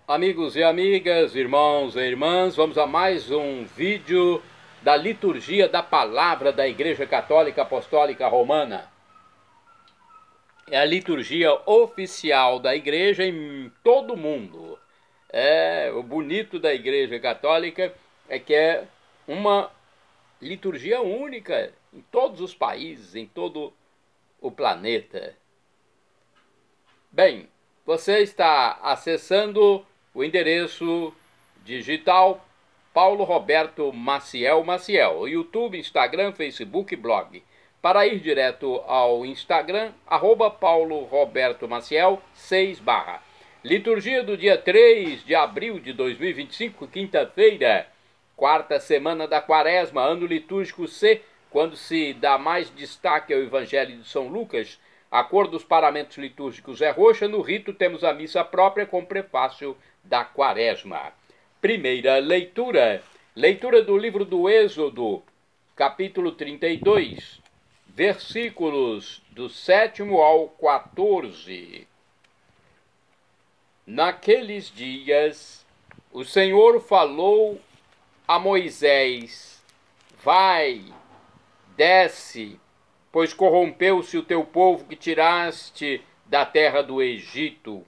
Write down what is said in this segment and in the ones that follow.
Amigos e amigas, irmãos e irmãs, vamos a mais um vídeo da liturgia da palavra da Igreja Católica Apostólica Romana. É a liturgia oficial da Igreja em todo o mundo. O bonito da Igreja Católica é que é uma liturgia única em todos os países, em todo o planeta. Bem, você está acessando o endereço digital Paulo Roberto Maciel, o YouTube, Instagram, Facebook e blog. Para ir direto ao Instagram, @Paulo Roberto Maciel 6 /. Liturgia do dia 3 de abril de 2025, quinta-feira, quarta semana da Quaresma, ano litúrgico C, quando se dá mais destaque ao Evangelho de São Lucas. A cor dos paramentos litúrgicos é roxa. No rito temos a missa própria com prefácio da Quaresma. Primeira leitura. Leitura do livro do Êxodo, capítulo 32, versículos do 7º ao 14. Naqueles dias, o Senhor falou a Moisés: vai, desce, pois corrompeu-se o teu povo que tiraste da terra do Egito.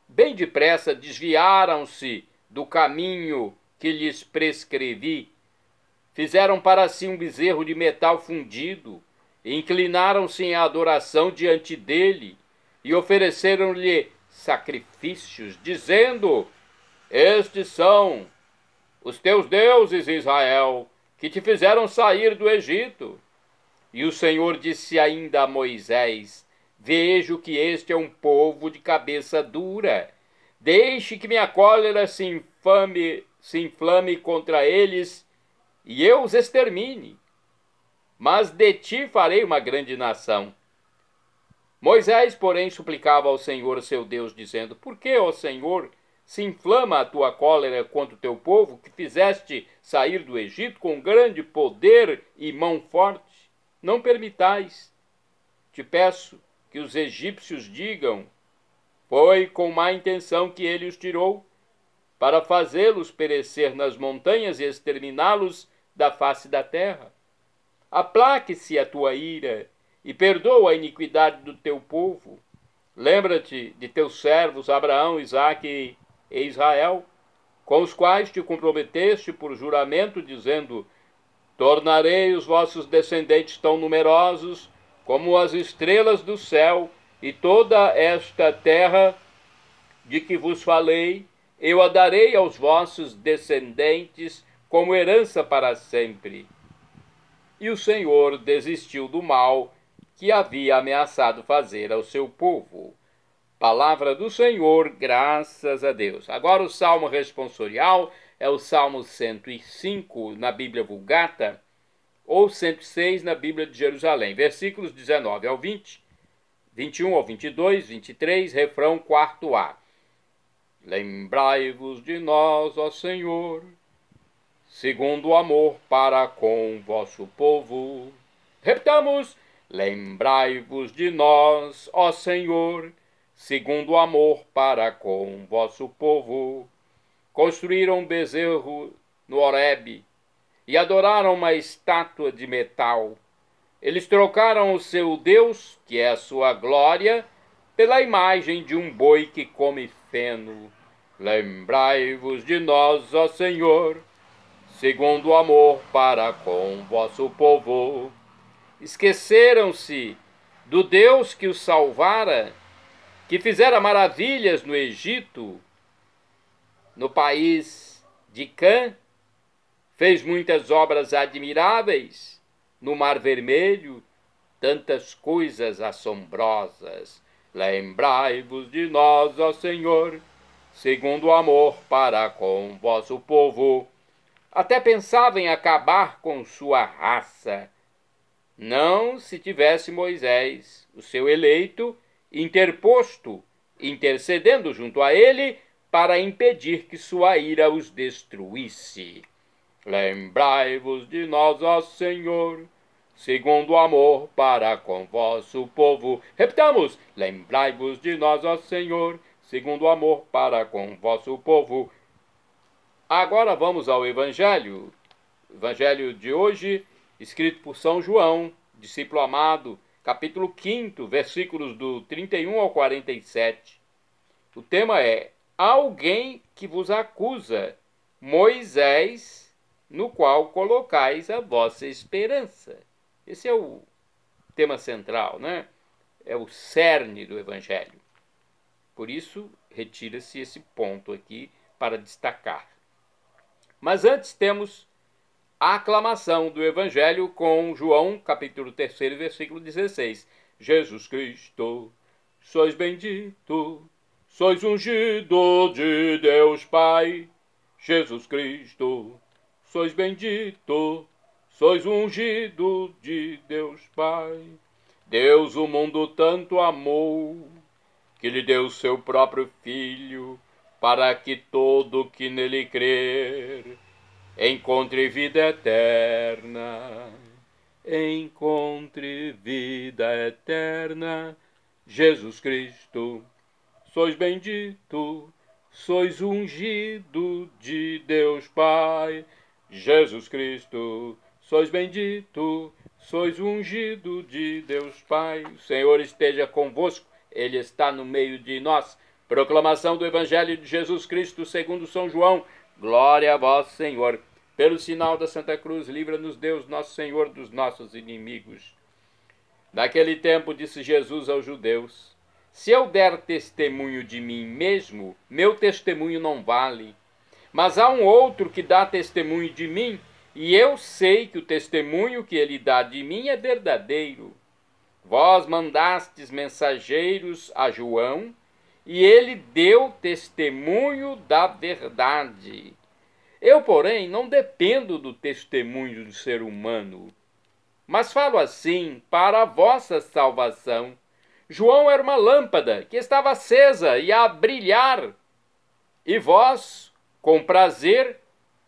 Bem depressa desviaram-se do caminho que lhes prescrevi. Fizeram para si um bezerro de metal fundido, inclinaram-se em adoração diante dele e ofereceram-lhe sacrifícios, dizendo: estes são os teus deuses, Israel, que te fizeram sair do Egito. E o Senhor disse ainda a Moisés: vejo que este é um povo de cabeça dura. Deixe que minha cólera se inflame contra eles e eu os extermine. Mas de ti farei uma grande nação. Moisés, porém, suplicava ao Senhor seu Deus, dizendo: por que, ó Senhor, se inflama a tua cólera contra o teu povo, que fizeste sair do Egito com grande poder e mão forte? Não permitais. Te peço que os egípcios digam: foi com má intenção que ele os tirou, para fazê-los perecer nas montanhas e exterminá-los da face da terra. Aplaque-se a tua ira e perdoa a iniquidade do teu povo. Lembra-te de teus servos Abraão, Isaque e Israel, com os quais te comprometeste por juramento, dizendo: tornarei os vossos descendentes tão numerosos como as estrelas do céu, e toda esta terra de que vos falei, eu a darei aos vossos descendentes como herança para sempre. E o Senhor desistiu do mal que havia ameaçado fazer ao seu povo. Palavra do Senhor, graças a Deus. Agora o salmo responsorial é o Salmo 105 na Bíblia Vulgata, ou 106 na Bíblia de Jerusalém. Versículos 19 ao 20, 21 ao 22, 23, refrão 4a. Lembrai-vos de nós, ó Senhor, segundo o amor para com vosso povo. Repitamos: lembrai-vos de nós, ó Senhor, segundo o amor para com vosso povo. Construíram um bezerro no Horebe e adoraram uma estátua de metal. Eles trocaram o seu Deus, que é a sua glória, pela imagem de um boi que come feno. Lembrai-vos de nós, ó Senhor, segundo o amor para com vosso povo. Esqueceram-se do Deus que os salvara, que fizera maravilhas no Egito, no país de Cã, fez muitas obras admiráveis, no Mar Vermelho, tantas coisas assombrosas. Lembrai-vos de nós, ó Senhor, segundo o amor para com vosso povo. Até pensava em acabar com sua raça, não se tivesse Moisés, o seu eleito, interposto, intercedendo junto a ele, para impedir que sua ira os destruísse. Lembrai-vos de nós, ó Senhor, segundo o amor para com vosso povo. Repitamos: lembrai-vos de nós, ó Senhor, segundo o amor para com o vosso povo. Agora vamos ao Evangelho. Evangelho de hoje, escrito por São João, discípulo amado, capítulo 5, versículos do 31 ao 47. O tema é: alguém que vos acusa, Moisés, no qual colocais a vossa esperança. Esse é o tema central, né? É o cerne do Evangelho. Por isso, retira-se esse ponto aqui para destacar. Mas antes temos a aclamação do Evangelho com João, capítulo 3, versículo 16. Jesus Cristo, sois bendito, sois ungido de Deus Pai. Jesus Cristo, sois bendito, sois ungido de Deus Pai. Deus o mundo tanto amou, que lhe deu seu próprio Filho, para que todo que nele crer encontre vida eterna. Encontre vida eterna. Jesus Cristo, sois bendito, sois ungido de Deus Pai. Jesus Cristo, sois bendito, sois ungido de Deus Pai. O Senhor esteja convosco, Ele está no meio de nós. Proclamação do Evangelho de Jesus Cristo segundo São João. Glória a vós, Senhor. Pelo sinal da Santa Cruz, livra-nos Deus, nosso Senhor, dos nossos inimigos. Naquele tempo disse Jesus aos judeus: se eu der testemunho de mim mesmo, meu testemunho não vale. Mas há um outro que dá testemunho de mim, e eu sei que o testemunho que ele dá de mim é verdadeiro. Vós mandastes mensageiros a João, e ele deu testemunho da verdade. Eu, porém, não dependo do testemunho do ser humano, mas falo assim para a vossa salvação. João era uma lâmpada que estava acesa e a brilhar, e vós, com prazer,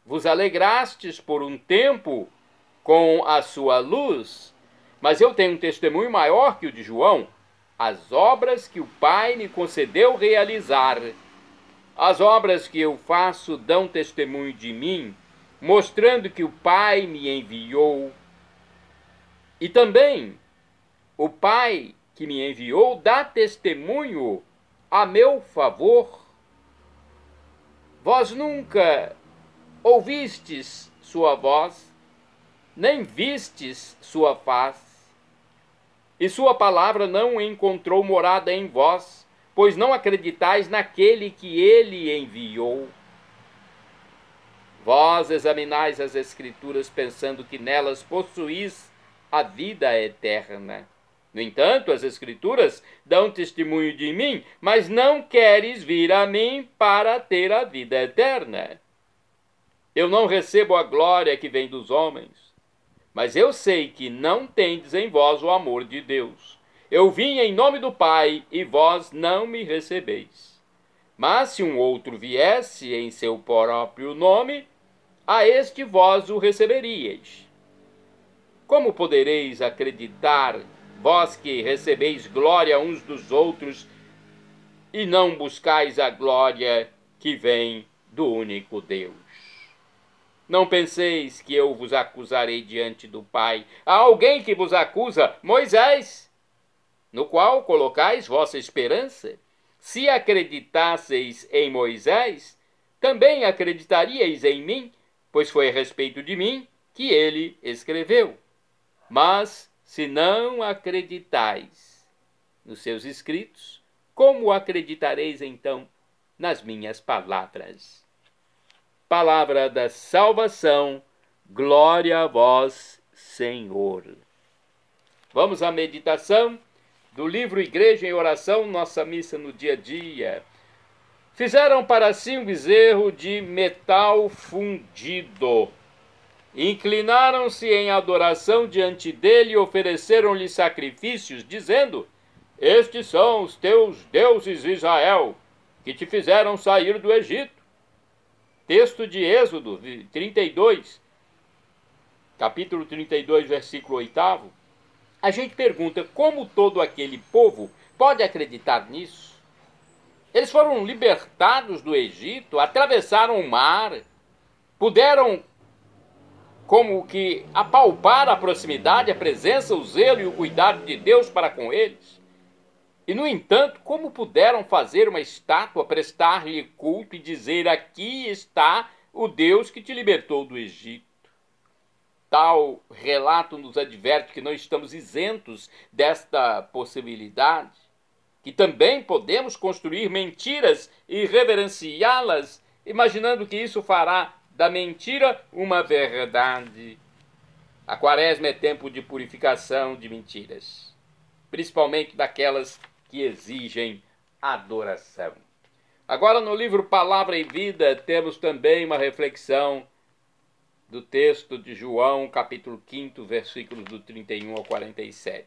vos alegrastes por um tempo com a sua luz. Mas eu tenho um testemunho maior que o de João, as obras que o Pai me concedeu realizar. As obras que eu faço dão testemunho de mim, mostrando que o Pai me enviou. E também o Pai que me enviou dá testemunho a meu favor. Vós nunca ouvistes sua voz, nem vistes sua face, e sua palavra não encontrou morada em vós, pois não acreditais naquele que ele enviou. Vós examinais as Escrituras pensando que nelas possuís a vida eterna. No entanto, as Escrituras dão testemunho de mim, mas não queres vir a mim para ter a vida eterna. Eu não recebo a glória que vem dos homens, mas eu sei que não tendes em vós o amor de Deus. Eu vim em nome do Pai, e vós não me recebeis. Mas se um outro viesse em seu próprio nome, a este vós o receberíeis. Como podereis acreditar, vós que recebeis glória uns dos outros, e não buscais a glória que vem do único Deus? Não penseis que eu vos acusarei diante do Pai. Há alguém que vos acusa, Moisés, no qual colocais vossa esperança. Se acreditasseis em Moisés, também acreditaríeis em mim, pois foi a respeito de mim que ele escreveu. Mas se não acreditais nos seus escritos, como acreditareis então nas minhas palavras? Palavra da salvação, glória a vós, Senhor. Vamos à meditação do livro Igreja em Oração, nossa missa no dia a dia. Fizeram para si um bezerro de metal fundido. Inclinaram-se em adoração diante dele e ofereceram-lhe sacrifícios, dizendo: estes são os teus deuses, Israel, que te fizeram sair do Egito. Texto de Êxodo 32, capítulo 32, versículo 8. A gente pergunta como todo aquele povo pode acreditar nisso? Eles foram libertados do Egito, atravessaram o mar, puderam como que apalpar a proximidade, a presença, o zelo e o cuidado de Deus para com eles. E, no entanto, como puderam fazer uma estátua, prestar-lhe culto e dizer: aqui está o Deus que te libertou do Egito? Tal relato nos adverte que não estamos isentos desta possibilidade, que também podemos construir mentiras e reverenciá-las, imaginando que isso fará da mentira uma verdade. A Quaresma é tempo de purificação de mentiras, principalmente daquelas que exigem adoração. Agora, no livro Palavra e Vida, temos também uma reflexão do texto de João, capítulo 5, versículos do 31 ao 47.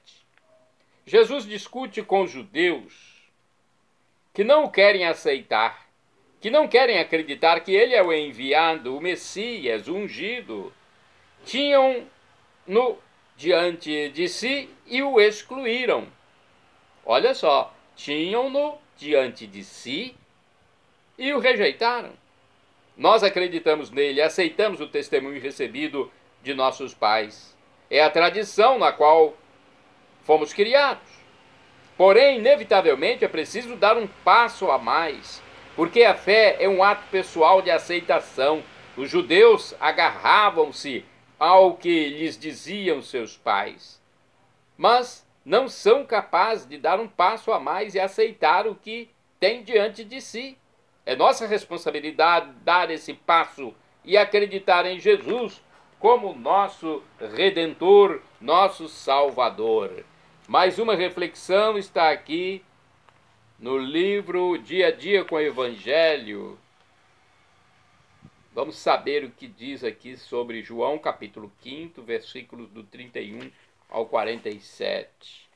Jesus discute com os judeus que não o querem aceitar, que não querem acreditar que ele é o enviado, o Messias, o ungido. Tinham-no diante de si e o excluíram. Olha só, tinham-no diante de si e o rejeitaram. Nós acreditamos nele, aceitamos o testemunho recebido de nossos pais. É a tradição na qual fomos criados. Porém, inevitavelmente, é preciso dar um passo a mais, porque a fé é um ato pessoal de aceitação. Os judeus agarravam-se ao que lhes diziam seus pais, mas não são capazes de dar um passo a mais e aceitar o que têm diante de si. É nossa responsabilidade dar esse passo e acreditar em Jesus como nosso Redentor, nosso Salvador. Mais uma reflexão está aqui no livro Dia a Dia com o Evangelho. Vamos saber o que diz aqui sobre João, capítulo 5, versículos do 31 ao 47.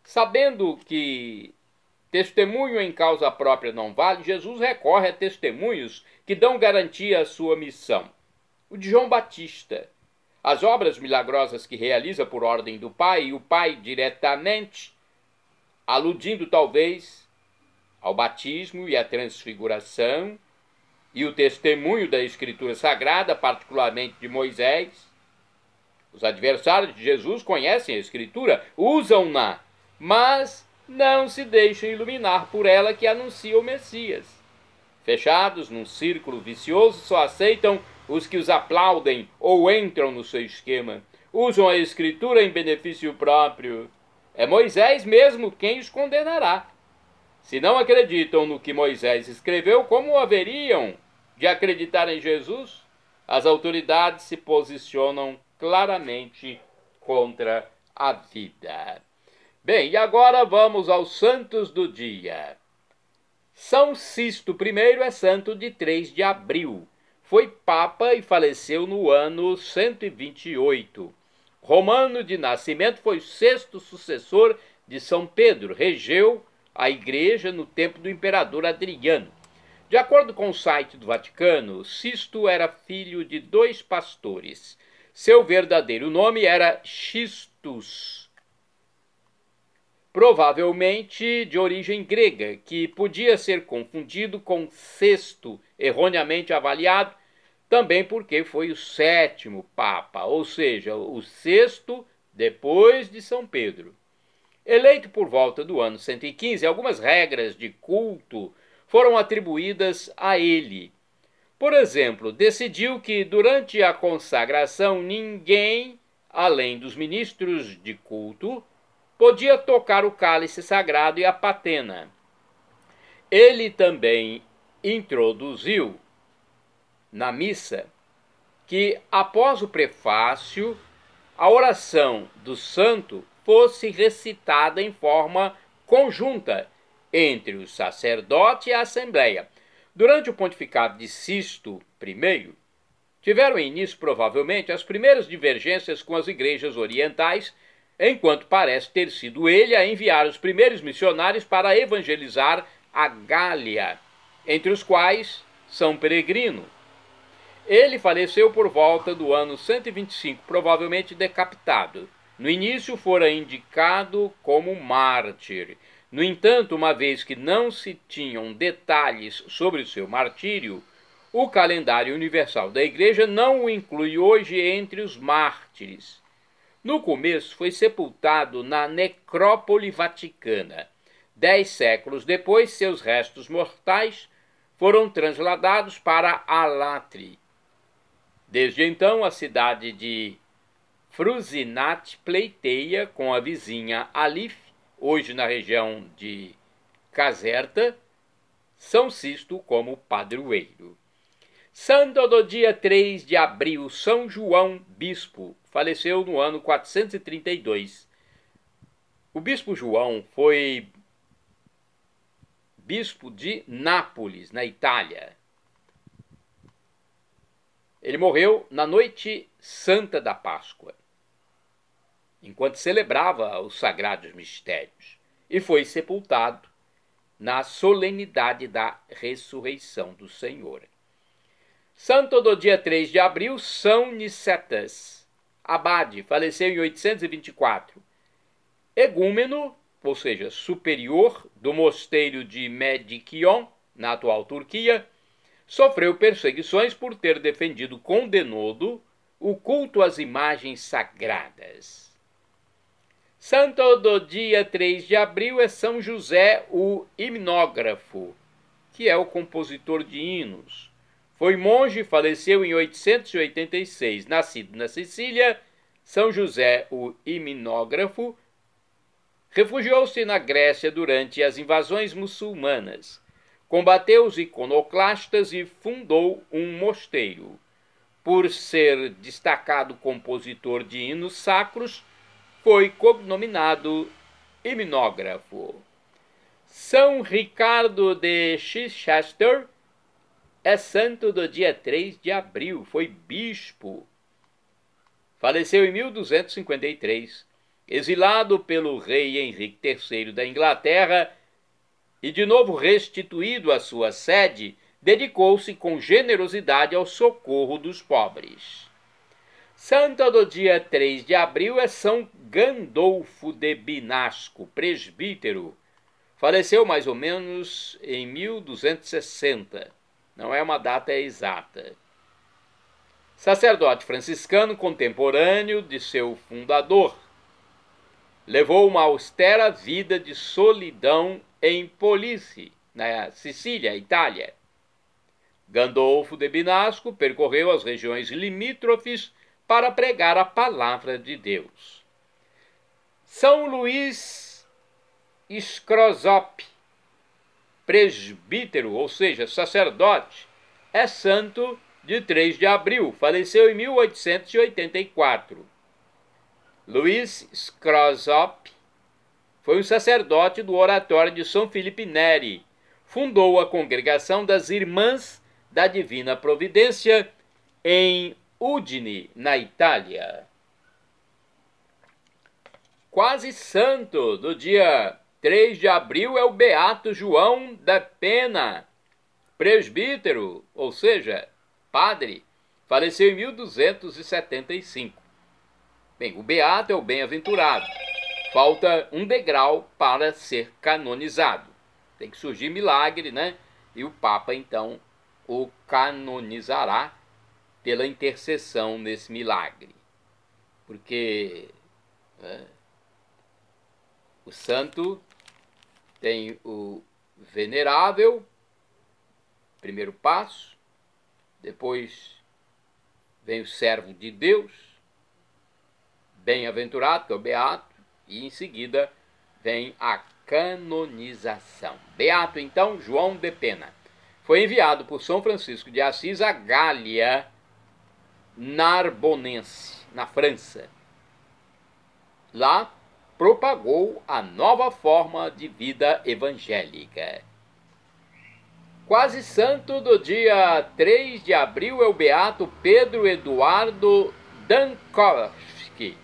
Sabendo que testemunho em causa própria não vale, Jesus recorre a testemunhos que dão garantia à sua missão. O de João Batista. As obras milagrosas que realiza por ordem do Pai, e o Pai diretamente, aludindo talvez ao batismo e à transfiguração, e o testemunho da Escritura Sagrada, particularmente de Moisés. Os adversários de Jesus conhecem a Escritura, usam-na, mas não se deixam iluminar por ela, que anuncia o Messias. Fechados num círculo vicioso, só aceitam os que os aplaudem ou entram no seu esquema. Usam a Escritura em benefício próprio. É Moisés mesmo quem os condenará. Se não acreditam no que Moisés escreveu, como haveriam de acreditar em Jesus? As autoridades se posicionam claramente contra a vida. Bem, e agora vamos aos santos do dia. São Sisto I é santo de 3 de abril. Foi papa e faleceu no ano 128. Romano de nascimento, foi o 6º sucessor de São Pedro. Regeu a igreja no tempo do imperador Adriano. De acordo com o site do Vaticano, Sisto era filho de 2 pastores. Seu verdadeiro nome era Xistus, provavelmente de origem grega, que podia ser confundido com Sexto, erroneamente avaliado, também porque foi o 7º Papa, ou seja, o 6º depois de São Pedro. Eleito por volta do ano 115, algumas regras de culto foram atribuídas a ele. Por exemplo, decidiu que durante a consagração ninguém, além dos ministros de culto, podia tocar o cálice sagrado e a patena. Ele também introduziu na missa que, após o prefácio, a oração do santo fosse recitada em forma conjunta entre o sacerdote e a assembleia. Durante o pontificado de Sisto I, tiveram início provavelmente as primeiras divergências com as igrejas orientais, enquanto parece ter sido ele a enviar os primeiros missionários para evangelizar a Gália, entre os quais São Peregrino. Ele faleceu por volta do ano 125, provavelmente decapitado. No início fora indicado como mártir. No entanto, uma vez que não se tinham detalhes sobre o seu martírio, o calendário universal da Igreja não o inclui hoje entre os mártires. No começo, foi sepultado na Necrópole Vaticana. 10 séculos depois, seus restos mortais foram transladados para Alatri. Desde então, a cidade de Frusinate pleiteia com a vizinha Alif, hoje na região de Caserta, São Sisto como padroeiro. Santo do dia 3 de abril, São João Bispo, faleceu no ano 432. O bispo João foi bispo de Nápoles, na Itália. Ele morreu na noite santa da Páscoa, enquanto celebrava os sagrados mistérios, e foi sepultado na solenidade da ressurreição do Senhor. Santo do dia 3 de abril, São Nicetas, abade, faleceu em 824. Egúmeno, ou seja, superior do mosteiro de Medikion, na atual Turquia, sofreu perseguições por ter defendido com denodo o culto às imagens sagradas. Santo do dia 3 de abril é São José, o himnógrafo, que é o compositor de hinos. Foi monge e faleceu em 886. Nascido na Sicília, São José, o himnógrafo, refugiou-se na Grécia durante as invasões muçulmanas. Combateu os iconoclastas e fundou um mosteiro. Por ser destacado compositor de hinos sacros, foi cognominado himnógrafo. São Ricardo de Chichester é santo do dia 3 de abril, foi bispo. Faleceu em 1253, exilado pelo rei Henrique III da Inglaterra e de novo restituído à sua sede, dedicou-se com generosidade ao socorro dos pobres. Santo do dia 3 de abril é São Gandolfo de Binasco, presbítero. Faleceu mais ou menos em 1260. Não é uma data exata. Sacerdote franciscano contemporâneo de seu fundador. Levou uma austera vida de solidão em Police, na Sicília, Itália. Gandolfo de Binasco percorreu as regiões limítrofes para pregar a palavra de Deus. São Luís Scrozop, presbítero, ou seja, sacerdote, é santo de 3 de abril, faleceu em 1884. Luís Scrozop foi um sacerdote do oratório de São Filipe Neri, fundou a congregação das Irmãs da Divina Providência em Udine, na Itália. Quase santo do dia 3 de abril é o Beato João da Pena, presbítero, ou seja, padre, faleceu em 1275. Bem, o Beato é o bem-aventurado. Falta um degrau para ser canonizado. Tem que surgir milagre, né? E o Papa, então, o canonizará pela intercessão nesse milagre. Porque o santo tem o venerável, primeiro passo, depois vem o servo de Deus, bem-aventurado, que é o beato, e em seguida vem a canonização. Beato, então, João de Pena. Foi enviado por São Francisco de Assis à Gália Narbonense, na França. Lá propagou a nova forma de vida evangélica. Quase santo do dia 3 de abril é o beato Pedro Eduardo Dankovski.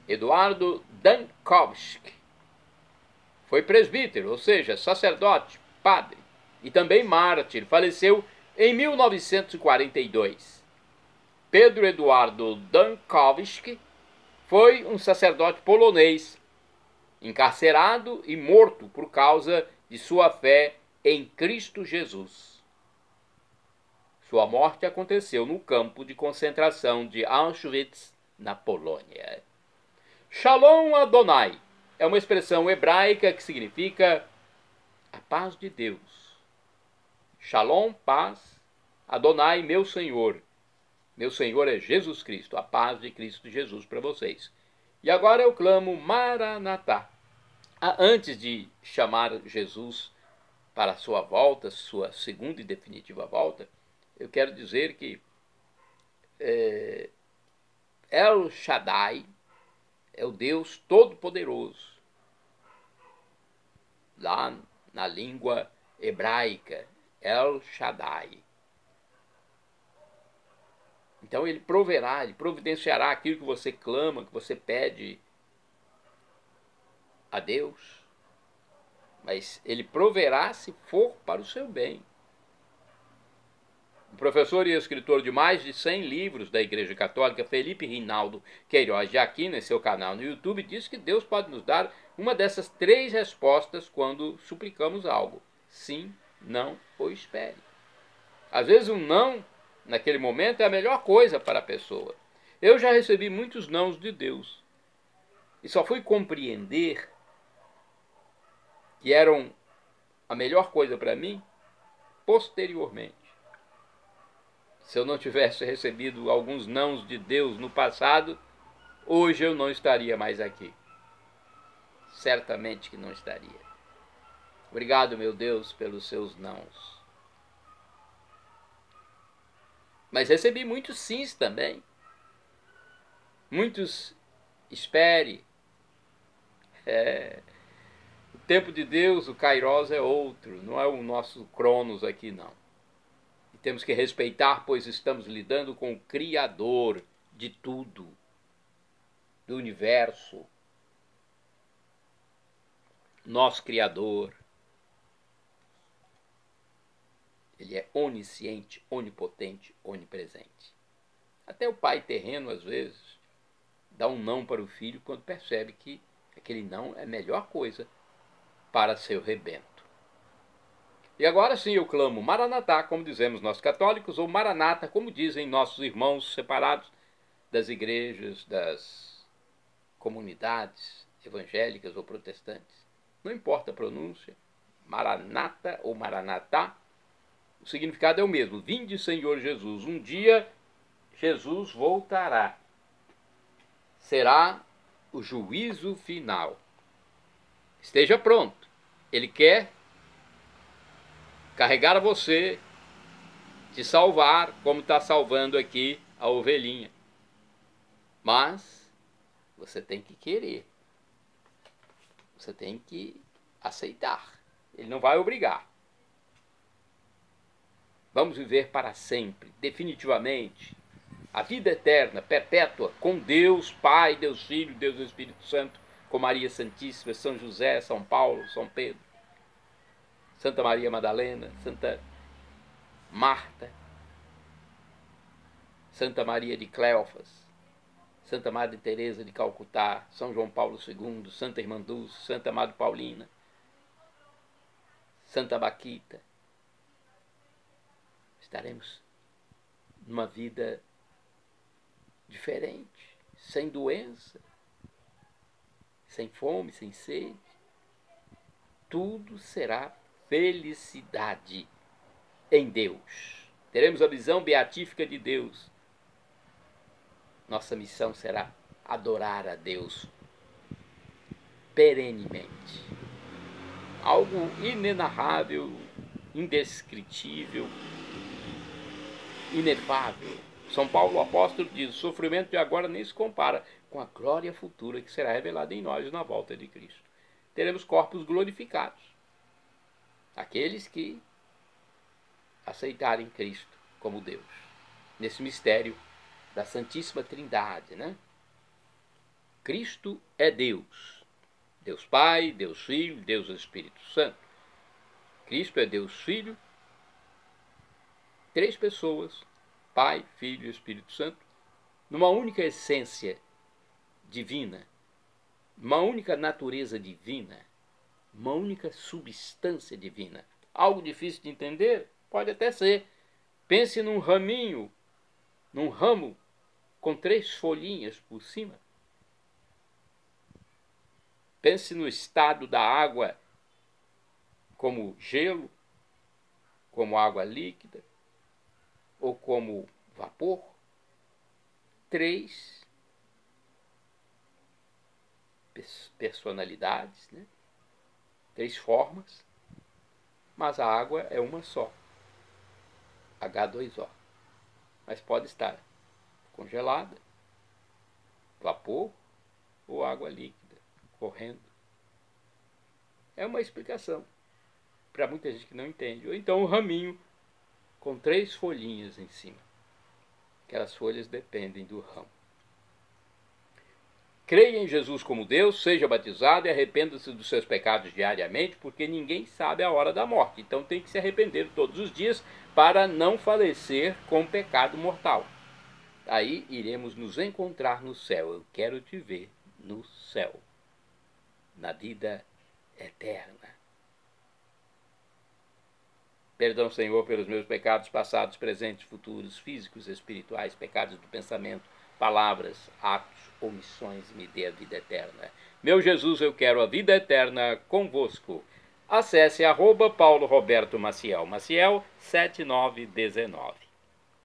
Eduardo Dankovski. Foi presbítero, ou seja, sacerdote, padre e também mártir. Faleceu em 1942. Pedro Eduardo Dankovski foi um sacerdote polonês, encarcerado e morto por causa de sua fé em Cristo Jesus. Sua morte aconteceu no campo de concentração de Auschwitz, na Polônia. Shalom Adonai é uma expressão hebraica que significa a paz de Deus. Shalom, paz. Adonai, meu Senhor. Meu Senhor é Jesus Cristo, a paz de Cristo Jesus para vocês. E agora eu clamo Maranatá. Antes de chamar Jesus para a sua volta, sua segunda e definitiva volta, eu quero dizer que El Shaddai é o Deus Todo-Poderoso. Lá na língua hebraica, El Shaddai. Então ele proverá, ele providenciará aquilo que você clama, que você pede a Deus. Mas ele proverá se for para o seu bem. O professor e escritor de mais de 100 livros da Igreja Católica, Felipe Rinaldo Queiroz de Aquino, em seu canal no YouTube, diz que Deus pode nos dar uma dessas 3 respostas quando suplicamos algo: sim, não ou espere. Às vezes um não, naquele momento, é a melhor coisa para a pessoa. Eu já recebi muitos nãos de Deus e só fui compreender que eram a melhor coisa para mim posteriormente. Se eu não tivesse recebido alguns nãos de Deus no passado, hoje eu não estaria mais aqui. Certamente que não estaria. Obrigado, meu Deus, pelos seus nãos. Mas recebi muitos sims também. Muitos espere. O tempo de Deus, o Kairos é outro, não é o nosso Cronos aqui não. E temos que respeitar, pois estamos lidando com o Criador de tudo, do universo. Nosso Criador. Ele é onisciente, onipotente, onipresente. Até o pai terreno, às vezes, dá um não para o filho quando percebe que aquele não é a melhor coisa para seu rebento. E agora sim eu clamo Maranatá, como dizemos nós católicos, ou Maranata, como dizem nossos irmãos separados das igrejas, das comunidades evangélicas ou protestantes. Não importa a pronúncia, Maranata ou Maranatá, o significado é o mesmo. Vinde, Senhor Jesus. Um dia Jesus voltará. Será o juízo final. Esteja pronto. Ele quer carregar a você, te salvar, como está salvando aqui a ovelhinha. Mas você tem que querer. Você tem que aceitar. Ele não vai obrigar. Vamos viver para sempre, definitivamente, a vida eterna, perpétua, com Deus Pai, Deus Filho, Deus Espírito Santo, com Maria Santíssima, São José, São Paulo, São Pedro, Santa Maria Madalena, Santa Marta, Santa Maria de Cleofas, Santa Madre Teresa de Calcutá, São João Paulo II, Santa Irmã Dulce, Santa Madre Paulina, Santa Baquita. Estaremos numa vida diferente, sem doença, sem fome, sem sede. Tudo será felicidade em Deus. Teremos a visão beatífica de Deus. Nossa missão será adorar a Deus perenemente. Algo inenarrável, indescritível, inefável. São Paulo, o apóstolo, diz: o sofrimento de agora nem se compara com a glória futura que será revelada em nós na volta de Cristo. Teremos corpos glorificados. Aqueles que aceitarem Cristo como Deus. Nesse mistério da Santíssima Trindade, né? Cristo é Deus. Deus Pai, Deus Filho, Deus Espírito Santo. Cristo é Deus Filho, 3 pessoas, Pai, Filho e Espírito Santo, numa única essência divina. uma única natureza divina, uma única substância divina. Algo difícil de entender? Pode até ser. Pense num raminho, num ramo com 3 folhinhas por cima. Pense no estado da água como gelo, como água líquida ou como vapor. 3 personalidades, né? 3 formas, mas a água é uma só, H2O. Mas pode estar congelada, vapor ou água líquida, correndo. É uma explicação para muita gente que não entende. Ou então um raminho com 3 folhinhas em cima. Aquelas folhas dependem do ramo. Creia em Jesus como Deus, seja batizado e arrependa-se dos seus pecados diariamente, porque ninguém sabe a hora da morte. Então tem que se arrepender todos os dias para não falecer com pecado mortal. Aí iremos nos encontrar no céu. Eu quero te ver no céu, na vida eterna. Perdão, Senhor, pelos meus pecados passados, presentes, futuros, físicos, espirituais, pecados do pensamento, palavras, atos, omissões, me dê a vida eterna. Meu Jesus, eu quero a vida eterna convosco. Acesse @Paulo Roberto Maciel, Maciel 7919.